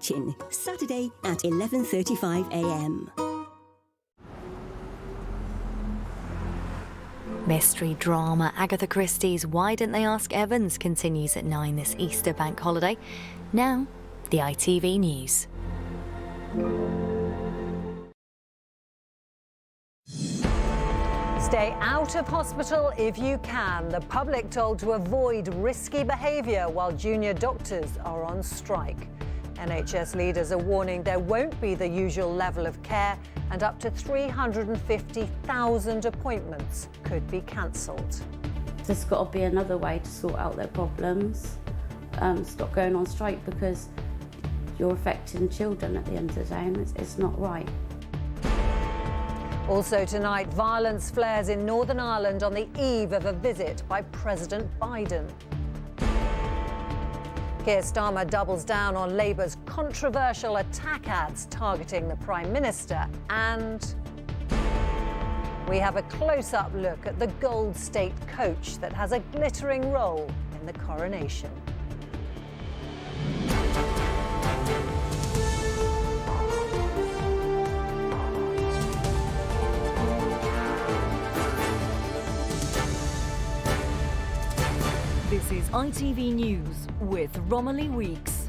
Kitchen, Saturday at 11:35 a.m. Mystery drama Agatha Christie's Why Didn't They Ask Evans continues at 9 this Easter bank holiday. Now, the ITV News. Stay out of hospital if you can. The public told to avoid risky behaviour while junior doctors are on strike. NHS leaders are warning there won't be the usual level of care and up to 350,000 appointments could be cancelled. There's got to be another way to sort out their problems. Stop going on strike because you're affecting children at the end of the day and it's not right. Also tonight, violence flares in Northern Ireland on the eve of a visit by President Biden. Keir Starmer doubles down on Labour's controversial attack ads targeting the Prime Minister, and we have a close-up look at the Gold State coach that has a glittering role in the coronation. This is ITV News with Romilly Weeks.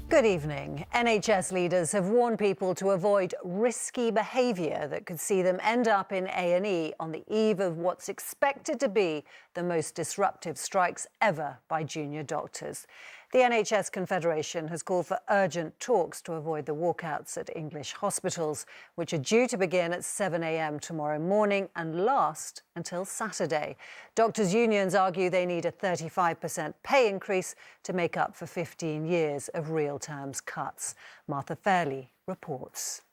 Good evening. NHS leaders have warned people to avoid risky behaviour that could see them end up in A&E on the eve of what's expected to be the most disruptive strikes ever by junior doctors. The NHS Confederation has called for urgent talks to avoid the walkouts at English hospitals, which are due to begin at 7 a.m. tomorrow morning and last until Saturday. Doctors' unions argue they need a 35% pay increase to make up for 15 years of real terms cuts. Martha Fairley reports.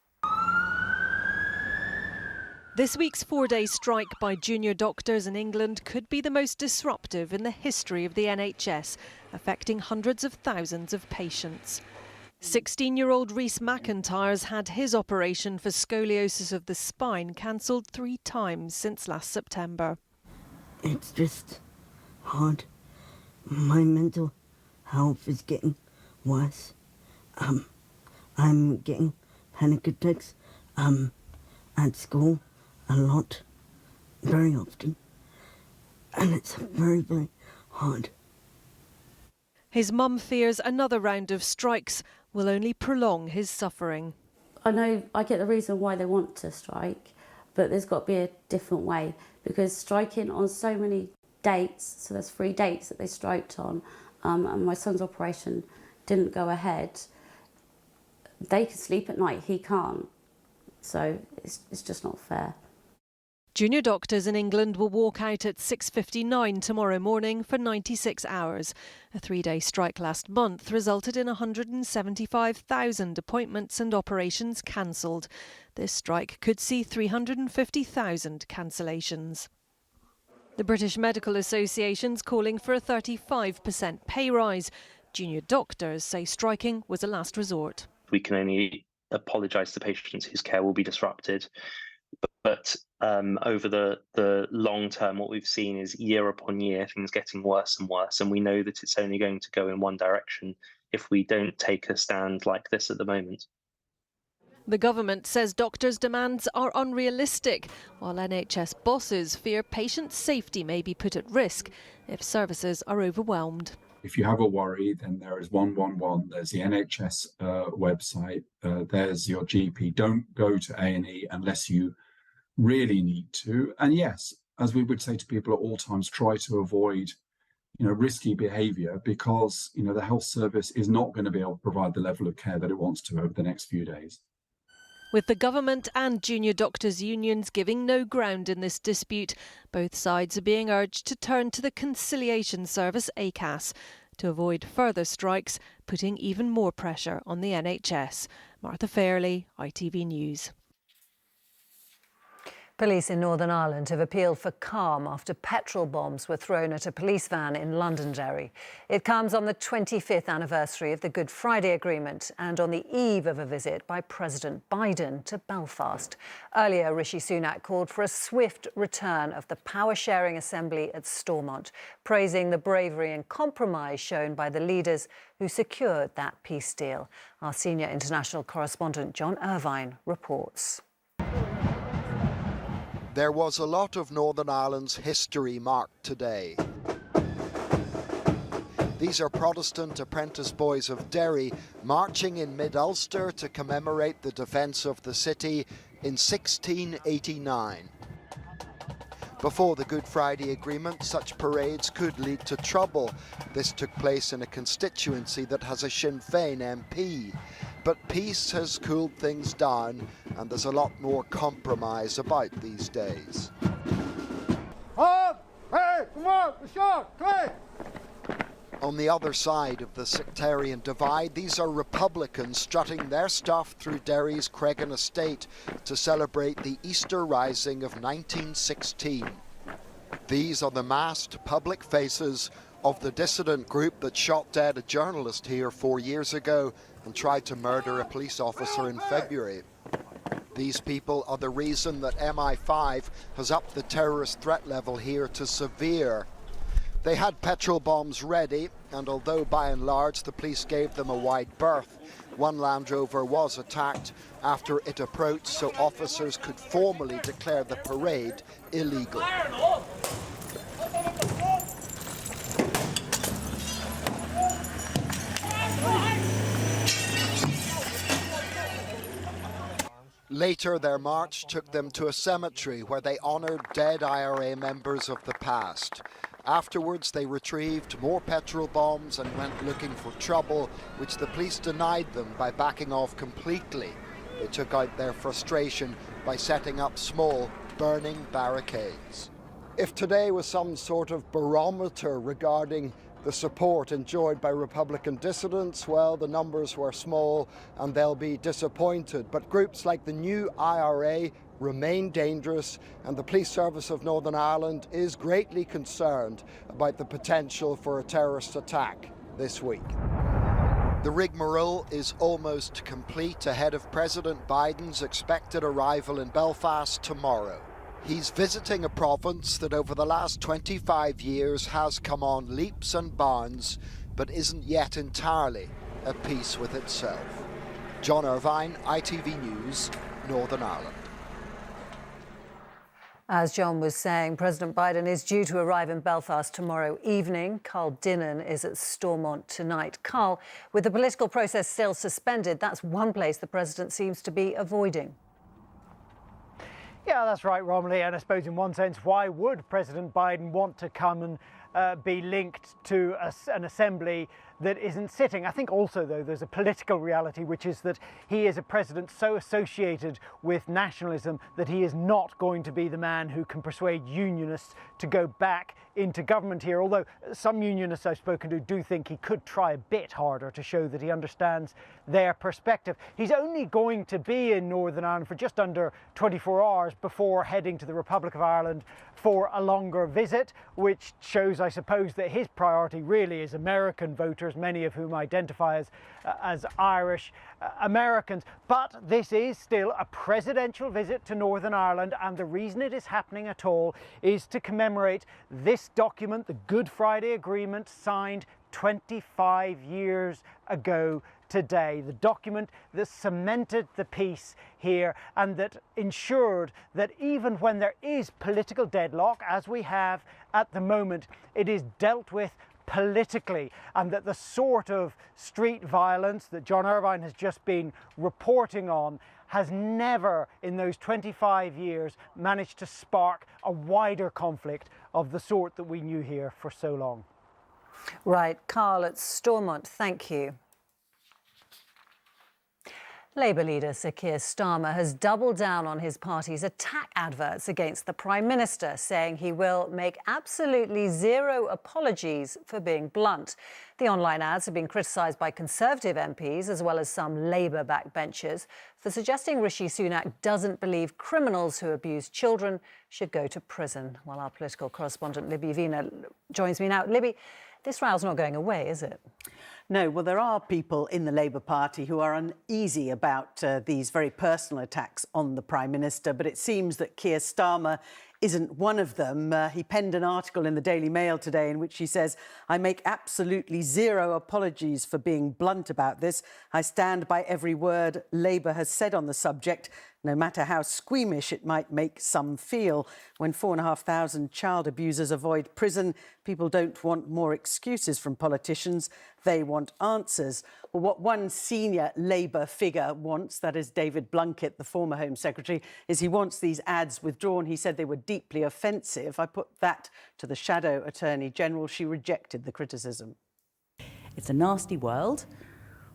This week's four-day strike by junior doctors in England could be the most disruptive in the history of the NHS, affecting hundreds of thousands of patients. 16-year-old Rhys McIntyre's had his operation for scoliosis of the spine cancelled 3 times since last September. It's just hard. My mental health is getting worse. I'm getting panic attacks at school. A lot, very often, and it's very, very hard. His mum fears another round of strikes will only prolong his suffering. I know I get the reason why they want to strike, but there's got to be a different way because striking on so many dates, so there's 3 dates that they striked on, and my son's operation didn't go ahead. They can sleep at night, he can't, so it's just not fair. Junior doctors in England will walk out at 6:59 tomorrow morning for 96 hours. A 3-day strike last month resulted in 175,000 appointments and operations cancelled. This strike could see 350,000 cancellations. The British Medical Association's calling for a 35% pay rise. Junior doctors say striking was a last resort. We can only apologise to patients whose care will be disrupted. But over the long term, what we've seen is year upon year, things getting worse and worse. And we know that it's only going to go in one direction if we don't take a stand like this at the moment. The government says doctors' demands are unrealistic, while NHS bosses fear patient safety may be put at risk if services are overwhelmed. If you have a worry, then there is 111. There's the NHS website. There's your GP. Don't go to A&E unless you really need to. And yes, as we would say to people at all times, try to avoid, risky behaviour because, the health service is not going to be able to provide the level of care that it wants to over the next few days. With the government and junior doctors' unions giving no ground in this dispute, both sides are being urged to turn to the conciliation service ACAS to avoid further strikes, putting even more pressure on the NHS. Martha Fairley, ITV News. Police in Northern Ireland have appealed for calm after petrol bombs were thrown at a police van in Londonderry. It comes on the 25th anniversary of the Good Friday Agreement and on the eve of a visit by President Biden to Belfast. Earlier, Rishi Sunak called for a swift return of the power-sharing assembly at Stormont, praising the bravery and compromise shown by the leaders who secured that peace deal. Our senior international correspondent John Irvine reports. There was a lot of Northern Ireland's history marked today. These are Protestant apprentice boys of Derry marching in mid-Ulster to commemorate the defence of the city in 1689. Before the Good Friday Agreement, such parades could lead to trouble. This took place in a constituency that has a Sinn Féin MP. But peace has cooled things down and there's a lot more compromise about these days. On the other side of the sectarian divide, these are Republicans strutting their stuff through Derry's Cregan estate to celebrate the Easter Rising of 1916. These are the masked public faces of the dissident group that shot dead a journalist here 4 years ago and tried to murder a police officer in February. These people are the reason that MI5 has upped the terrorist threat level here to severe. They had petrol bombs ready, and although by and large the police gave them a wide berth, one Land Rover was attacked after it approached so officers could formally declare the parade illegal. Later, their march took them to a cemetery where they honoured dead IRA members of the past. Afterwards, they retrieved more petrol bombs and went looking for trouble, which the police denied them by backing off completely. They took out their frustration by setting up small, burning barricades. If today was some sort of barometer regarding the support enjoyed by Republican dissidents, well, the numbers were small and they'll be disappointed. But groups like the new IRA remain dangerous, and the Police Service of Northern Ireland is greatly concerned about the potential for a terrorist attack this week. The rigmarole is almost complete ahead of President Biden's expected arrival in Belfast tomorrow. He's visiting a province that over the last 25 years has come on leaps and bounds, but isn't yet entirely at peace with itself. John Irvine, ITV News, Northern Ireland. As John was saying, President Biden is due to arrive in Belfast tomorrow evening. Carl Dinnan is at Stormont tonight. Carl, with the political process still suspended, that's one place the president seems to be avoiding. Yeah, that's right, Romilly. And I suppose in one sense, why would President Biden want to come and be linked to an assembly that isn't sitting? I think also, though, there's a political reality, which is that he is a president so associated with nationalism that he is not going to be the man who can persuade unionists to go back into government here, although some unionists I've spoken to do think he could try a bit harder to show that he understands their perspective. He's only going to be in Northern Ireland for just under 24 hours before heading to the Republic of Ireland for a longer visit, which shows, I suppose, that his priority really is American voters, many of whom identify as Irish Americans. But this is still a presidential visit to Northern Ireland, and the reason it is happening at all is to commemorate this document, the Good Friday Agreement, signed 25 years ago today. The document that cemented the peace here and that ensured that even when there is political deadlock, as we have at the moment, it is dealt with politically, and that the sort of street violence that John Irvine has just been reporting on has never in those 25 years managed to spark a wider conflict of the sort that we knew here for so long. Right, Carl at Stormont, thank you. Labour leader Sir Keir Starmer has doubled down on his party's attack adverts against the Prime Minister, saying he will make absolutely zero apologies for being blunt. The online ads have been criticised by Conservative MPs as well as some Labour backbenchers for suggesting Rishi Sunak doesn't believe criminals who abuse children should go to prison. Well, our political correspondent Libby Vina joins me now. Libby, this row's not going away, is it? No, well, there are people in the Labour Party who are uneasy about these very personal attacks on the Prime Minister, but it seems that Keir Starmer isn't one of them. He penned an article in the Daily Mail today in which he says, "I make absolutely zero apologies for being blunt about this. I stand by every word Labour has said on the subject, no matter how squeamish it might make some feel. When 4,500 child abusers avoid prison, people don't want more excuses from politicians. They want answers." Well, what one senior Labour figure wants, that is David Blunkett, the former Home Secretary, is he wants these ads withdrawn. He said they were deeply offensive. I put that to the Shadow Attorney General. She rejected the criticism. It's a nasty world.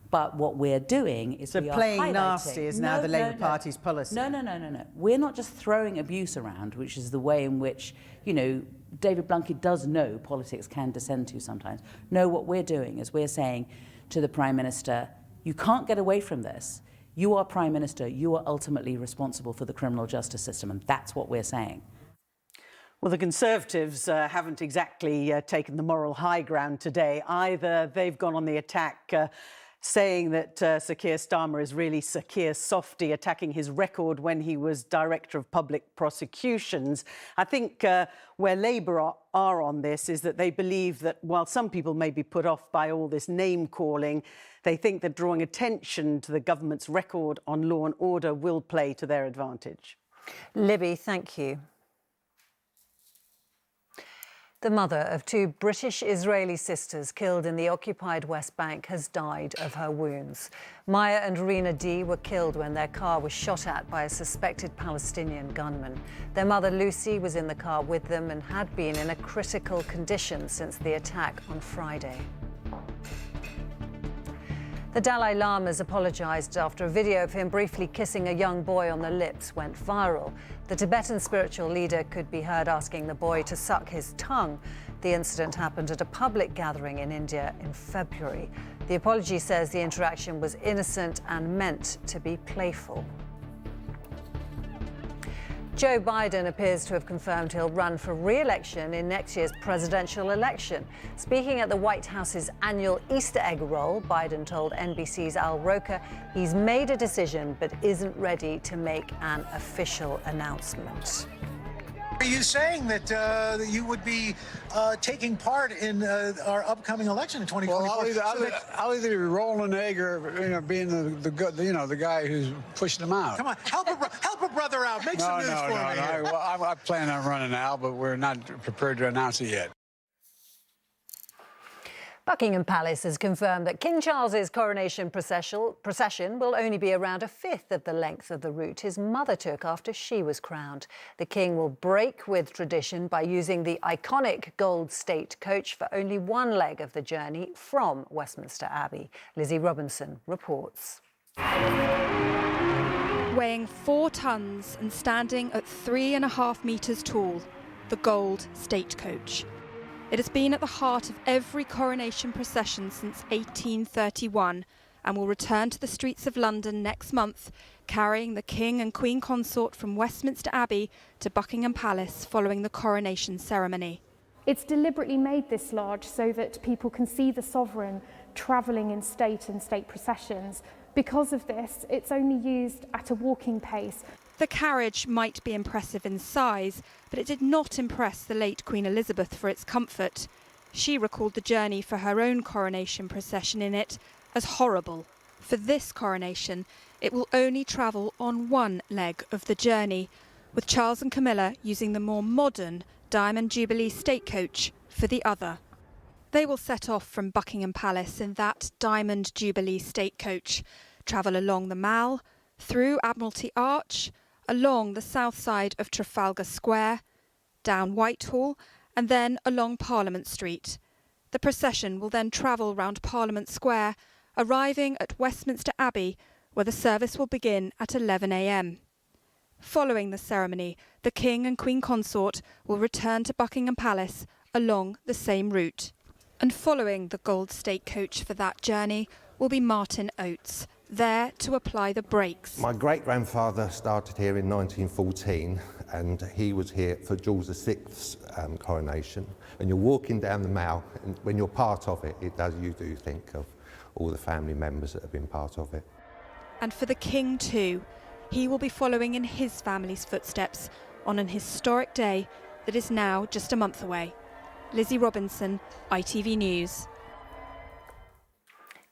But what we're doing is playing nasty is now the Labour Party's policy. No. We're not just throwing abuse around, which is the way in which, David Blunkett does know politics can descend to sometimes. No, what we're doing is we're saying to the Prime Minister, you can't get away from this. You are Prime Minister. You are ultimately responsible for the criminal justice system, and that's what we're saying. Well, the Conservatives haven't exactly taken the moral high ground today either. They've gone on the attack, saying that Sir Keir Starmer is really Sir Keir Softy, attacking his record when he was Director of Public Prosecutions. I think where Labour are on this is that they believe that while some people may be put off by all this name-calling, they think that drawing attention to the government's record on law and order will play to their advantage. Libby, thank you. The mother of two British-Israeli sisters killed in the occupied West Bank has died of her wounds. Maya and Rina D were killed when their car was shot at by a suspected Palestinian gunman. Their mother Lucy was in the car with them and had been in a critical condition since the attack on Friday. The Dalai Lama's apologised after a video of him briefly kissing a young boy on the lips went viral. The Tibetan spiritual leader could be heard asking the boy to suck his tongue. The incident happened at a public gathering in India in February. The apology says the interaction was innocent and meant to be playful. Joe Biden appears to have confirmed he'll run for re-election in next year's presidential election. Speaking at the White House's annual Easter egg roll, Biden told NBC's Al Roker he's made a decision but isn't ready to make an official announcement. Are you saying that you would be taking part in our upcoming election in 2024? Well, I'll either be rolling an egg or being the guy who's pushing them out. Come on, help a brother out. Make some news for me. No. Well, I plan on running now, but we're not prepared to announce it yet. Buckingham Palace has confirmed that King Charles's coronation procession will only be around a fifth of the length of the route his mother took after she was crowned. The King will break with tradition by using the iconic gold state coach for only one leg of the journey from Westminster Abbey. Lizzie Robinson reports. Weighing 4 tons and standing at 3.5 metres tall, the gold state coach. It has been at the heart of every coronation procession since 1831 and will return to the streets of London next month, carrying the King and Queen Consort from Westminster Abbey to Buckingham Palace following the coronation ceremony. It's deliberately made this large so that people can see the sovereign travelling in state and state processions. Because of this, it's only used at a walking pace. The carriage might be impressive in size, but it did not impress the late Queen Elizabeth for its comfort. She recalled the journey for her own coronation procession in it as horrible. For this coronation, it will only travel on one leg of the journey, with Charles and Camilla using the more modern Diamond Jubilee state coach for the other. They will set off from Buckingham Palace in that Diamond Jubilee state coach, travel along the Mall, through Admiralty Arch, along the south side of Trafalgar Square, down Whitehall, and then along Parliament Street. The procession will then travel round Parliament Square, arriving at Westminster Abbey, where the service will begin at 11 a.m. Following the ceremony, the King and Queen Consort will return to Buckingham Palace along the same route. And following the Gold State coach for that journey will be Martin Oates, there to apply the brakes. My great-grandfather started here in 1914 and he was here for George VI's coronation. And you're walking down the Mall, and when you're part of it, you do think of all the family members that have been part of it. And for the King too, he will be following in his family's footsteps on an historic day that is now just a month away. Lizzie Robinson, ITV News.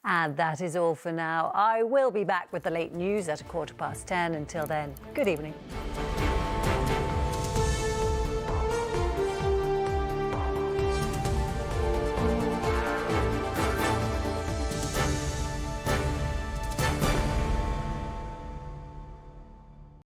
And that is all for now. I will be back with the late news at 10:15. Until then, good evening.